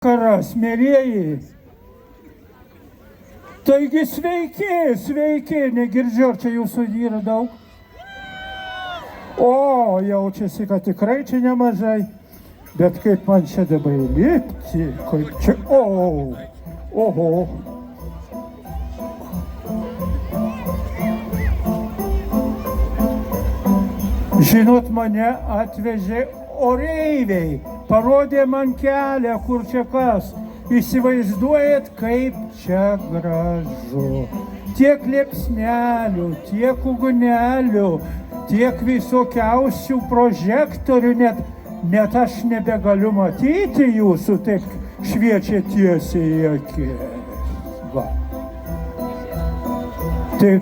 Karas, mėlyjeji. Taigi sveiki, negirdžiu, ar čia jūsų yra daug? O, jaučiasi, kad tikrai čia nemažai, bet kaip man čia dabar lipti, kaip čia, oho. Žinot, mane atvežė oreiviai, parodė man kelią, kur čia kas. Įsivaizduojat, kaip čia gražu. Tiek liepsnelių, tiek ugnelių, tiek visokiausių prožektorių, net aš nebegaliu matyti jūsų, taip šviečia tiesiai į akis. Va. Tai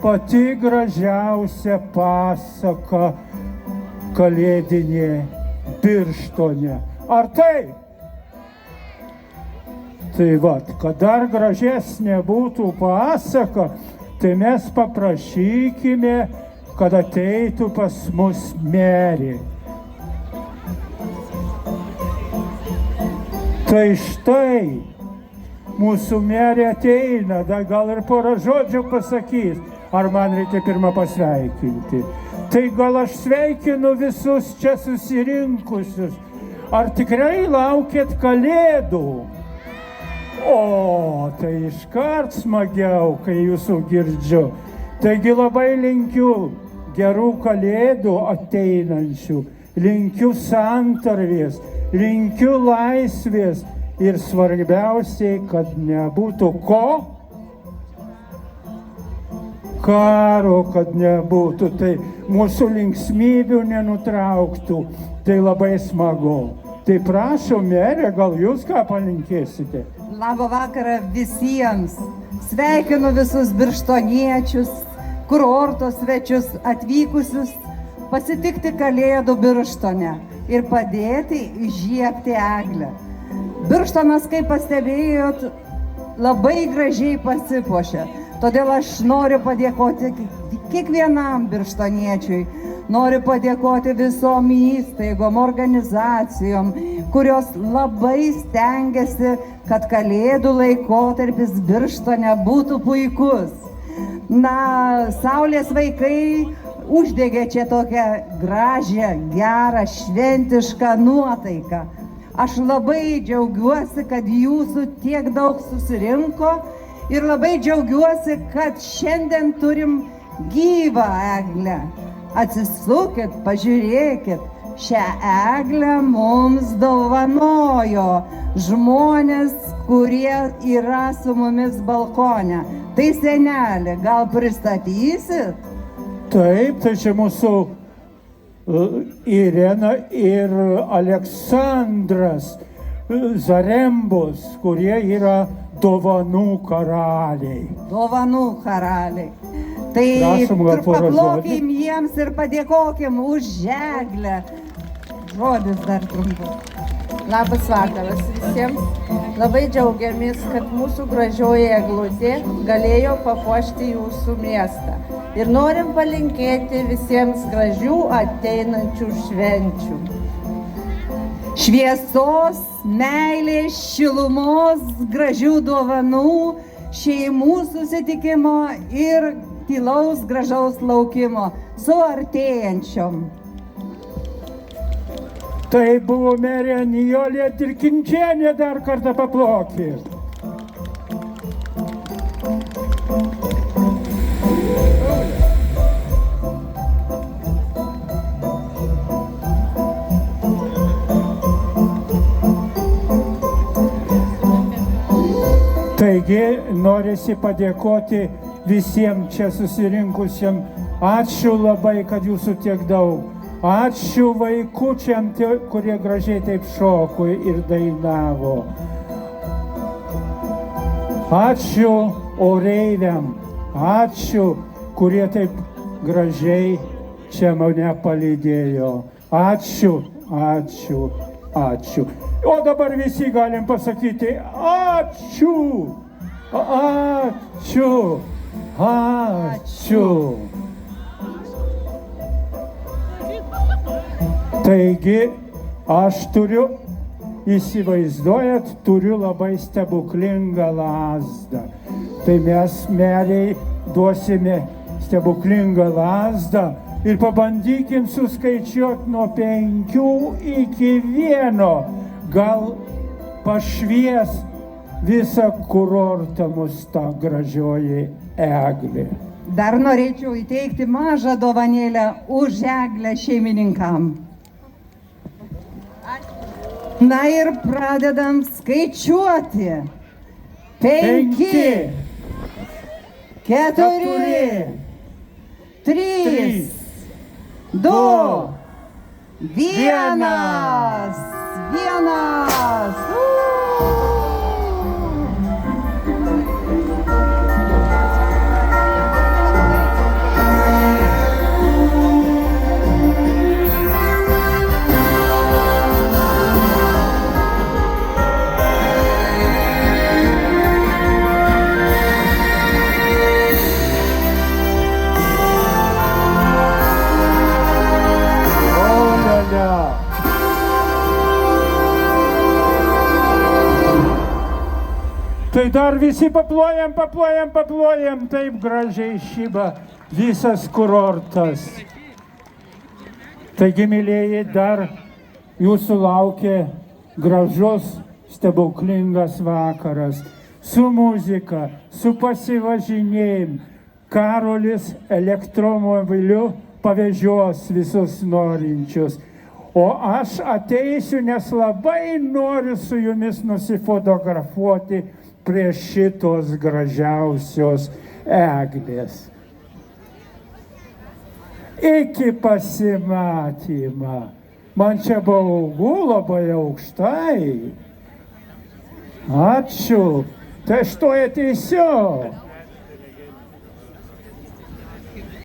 pati gražiausia pasaka kalėdinė Birštone. Ar taip? Tai vat, kad dar gražesnė būtų pasaka, tai mes paprašykime, kad ateitų pas mus merė. Tai štai, mūsų merė ateina, dar gal ir porą žodžių pasakys, ar man reikia pirmą pasveikinti. Tai gal aš sveikinu visus čia susirinkusius. Ar tikrai laukėt kalėdų? O, tai iškart smagiau, kai jūsų girdžiu. Taigi labai linkiu gerų kalėdų ateinančių, linkiu santarvės, linkiu laisvės ir svarbiausiai, kad nebūtų ko? Karo, kad nebūtų, tai mūsų linksmybių nenutrauktų, tai labai smagu. Tai prašau, merė, gal jūs ką palinkėsite? Labą vakarą visiems. Sveikinu visus birštoniečius, kurorto svečius atvykusius pasitikti kalėdų Birštone ir padėti įžiebti eglę. Birštonas, kaip pastebėjot, labai gražiai pasipuošia. Todėl aš noriu padėkoti kiekvienam birštoniečiui. Noriu padėkoti visom įstaigom, organizacijom, kurios labai stengiasi, kad kalėdų laikotarpis Birštone būtų puikus. Na, Saulės vaikai uždegė čia tokią gražią, gerą, šventišką nuotaiką. Aš labai džiaugiuosi, kad jūsų tiek daug susirinko ir labai džiaugiuosi, kad šiandien turim gyvą eglę. Atsisukit, pažiūrėkit, šią eglę mums dovanojo žmonės, kurie yra su mumis balkone. Tai senelė, gal pristatysit? Taip, tai čia mūsų Irena ir Aleksandras Zarembos, kurie yra dovanų karaliai. Dovanų karaliai. Tai paplokim jiems ir padėkokim už eglę. Žodis dar trumpai. Labas vakaras visiems. Labai džiaugiamės, kad mūsų gražioji eglutė galėjo papuošti jūsų miestą. Ir norim palinkėti visiems gražių ateinančių švenčių. Šviesos, meilės, šilumos, gražių dovanų, šeimų susitikimo ir tylaus gražaus laukimo su artėjančiom. Tai buvo merė Nijolė Dirkinčienė, dar kartą paplokit. Taigi norisi padėkoti visiems čia susirinkusiems. Ačiū labai, kad jūsų tiek daug. Ačiū vaikučiam, kurie gražiai taip šoko ir dainavo. Ačiū oreiviam. Ačiū, kurie taip gražiai čia mane palydėjo. Ačiū. O dabar visi galim pasakyti ačiū. Taigi, aš turiu įsivaizduojat, turiu labai stebuklingą lazdą. Tai mes meriai duosime stebuklingą lazdą ir pabandykim suskaičiuoti nuo 5 iki 1. Gal pašvies visą kurortą mus ta gražioji eglė. Dar norėčiau įteikti mažą dovanėlę už eglę šeimininkam. Na ir pradedam skaičiuoti. 5, 4, 3, 2, 1. Tai dar visi paplojam, taip gražiai šyba visas kurortas. Taigi, mylėjai, dar jūsų laukia gražus, stebuklingas vakaras su muzika, su pasivažinėjimu. Karolis elektromobiliu pavežios visus norinčius. O aš ateisiu, nes labai noriu su jumis nusifotografuoti prie šitos gražiausios eglės. Iki pasimatymą. Man čia baugu labai aukštai. Ačiū. Tai aš to ateisiu.